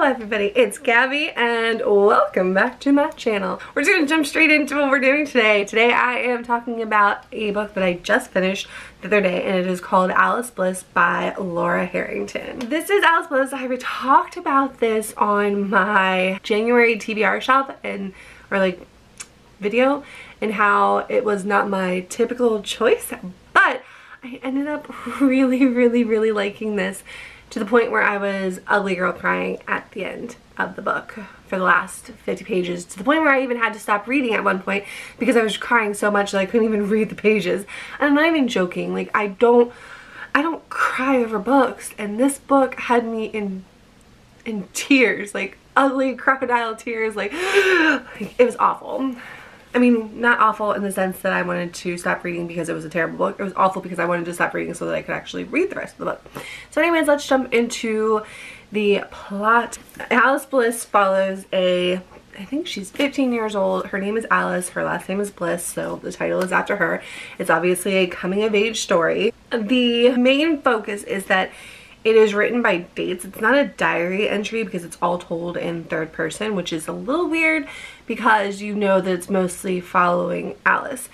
Hello everybody, it's Gabby and welcome back to my channel. We're just gonna jump straight into what we're doing today. Today I am talking about a book that I just finished the other day, and it is called Alice Bliss by Laura Harrington. This is Alice Bliss. I talked about this on my January TBR shop video, and how it was not my typical choice, but I ended up really liking this, to the point where I was ugly girl crying at the end of the book for the last 50 pages, to the point where I even had to stop reading at one point because I was crying so much that I couldn't even read the pages. And I'm not even joking, like I don't cry over books, and this book had me in tears, like ugly crocodile tears, like it was awful. I mean, not awful in the sense that I wanted to stop reading because it was a terrible book. It was awful because I wanted to stop reading so that I could actually read the rest of the book. So anyways, let's jump into the plot. Alice Bliss follows I think she's 15 years old. Her name is Alice. Her last name is Bliss, so the title is after her. It's obviously a coming of age story. The main focus is that it is written by dates. It's not a diary entry because it's all told in third person, which is a little weird because you know that it's mostly following Alice.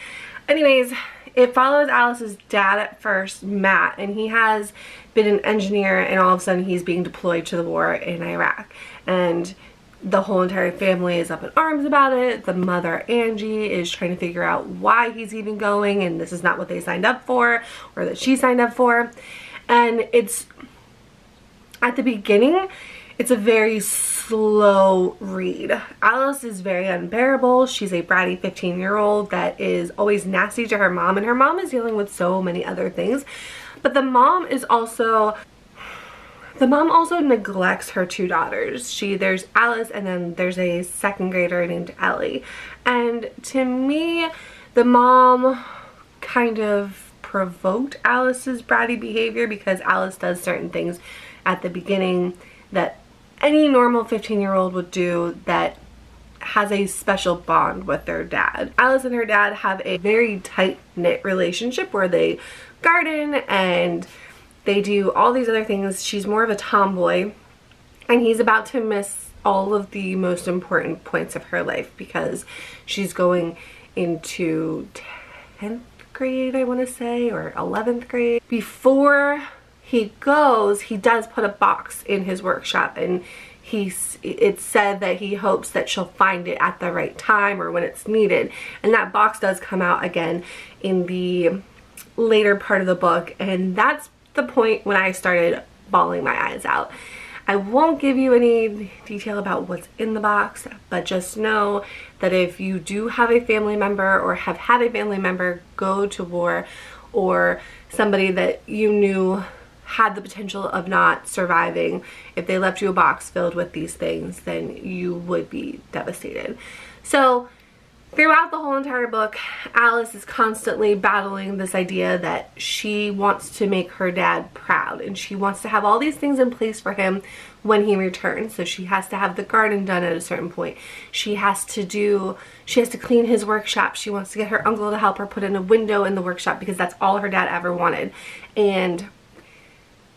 Anyways, it follows Alice's dad at first, Matt, and he has been an engineer, and all of a sudden he's being deployed to the war in Iraq. And the whole entire family is up in arms about it. The mother, Angie, is trying to figure out why he's even going, and this is not what they signed up for, or that she signed up for. And it's, at the beginning, it's a very slow read. Alice is very unbearable. She's a bratty 15-year-old that is always nasty to her mom, and her mom is dealing with so many other things. But the mom also neglects her two daughters. There's Alice, and then there's a second grader named Ellie. And to me, the mom kind of provoked Alice's bratty behavior because Alice does certain things at the beginning that any normal 15-year-old would do that has a special bond with their dad. Alice and her dad have a very tight-knit relationship where they garden and they do all these other things. She's more of a tomboy, and he's about to miss all of the most important points of her life because she's going into 10th grade, I want to say, or 11th grade. Before he goes, he does put a box in his workshop, and it's said that he hopes that she'll find it at the right time or when it's needed. And that box does come out again in the later part of the book, and that's the point when I started bawling my eyes out. I won't give you any detail about what's in the box, but just know that if you do have a family member or have had a family member go to war, or somebody that you knew had the potential of not surviving, if they left you a box filled with these things, then you would be devastated. So throughout the whole entire book, Alice is constantly battling this idea that she wants to make her dad proud, and she wants to have all these things in place for him when he returns. So she has to have the garden done at a certain point. She has to clean his workshop. She wants to get her uncle to help her put in a window in the workshop because that's all her dad ever wanted. And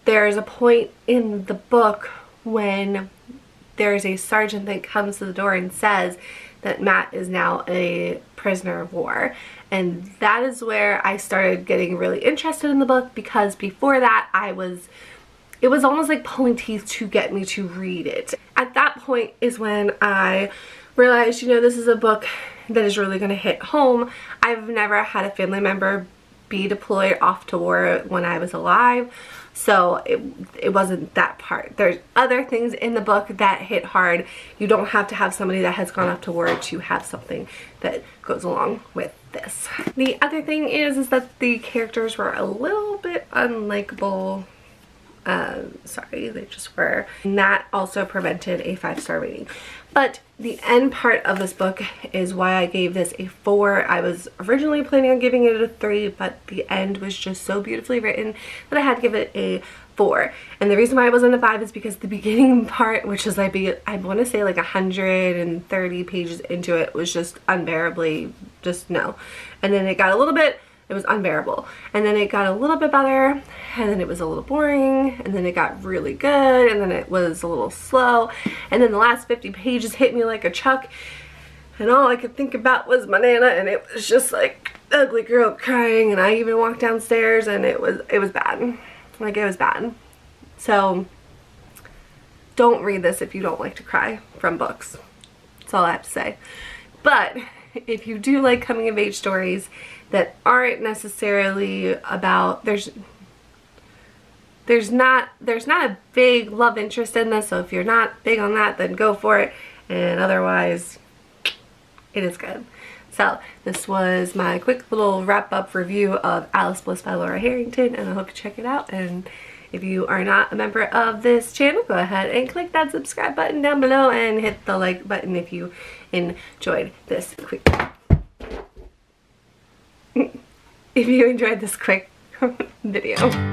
there's a point in the book when there's a sergeant that comes to the door and says that Matt is now a prisoner of war. And that is where I started getting really interested in the book, because before that it was almost like pulling teeth to get me to read it. At that point is when I realized, you know, this is a book that is really going to hit home. I've never had a family member be deployed off to war when I was alive, so it wasn't that part. There's other things in the book that hit hard. You don't have to have somebody that has gone off to war to have something that goes along with this. The other thing is that the characters were a little bit unlikable. Sorry, they just were. And that also prevented a 5-star rating. But the end part of this book is why I gave this a 4. I was originally planning on giving it a 3, but the end was just so beautifully written that I had to give it a 4. And the reason why I wasn't a 5 is because the beginning part, which is I want to say like 130 pages into it, was just unbearably just no. And then it got a little bit It was unbearable. And then it got a little bit better, and then it was a little boring, and then it got really good, and then it was a little slow, and then the last 50 pages hit me like a truck, and all I could think about was my Nana, and it was just like ugly girl crying, and I even walked downstairs, and it was bad. Like, it was bad. So don't read this if you don't like to cry from books. That's all I have to say. But if you do like coming of age stories that aren't necessarily about, there's not a big love interest in this, so if you're not big on that, then go for it, and otherwise it is good. So this was my quick little wrap-up review of Alice Bliss by Laura Harrington, and I hope you check it out. And if you are not a member of this channel, go ahead and click that subscribe button down below and hit the like button if you enjoyed this quick video.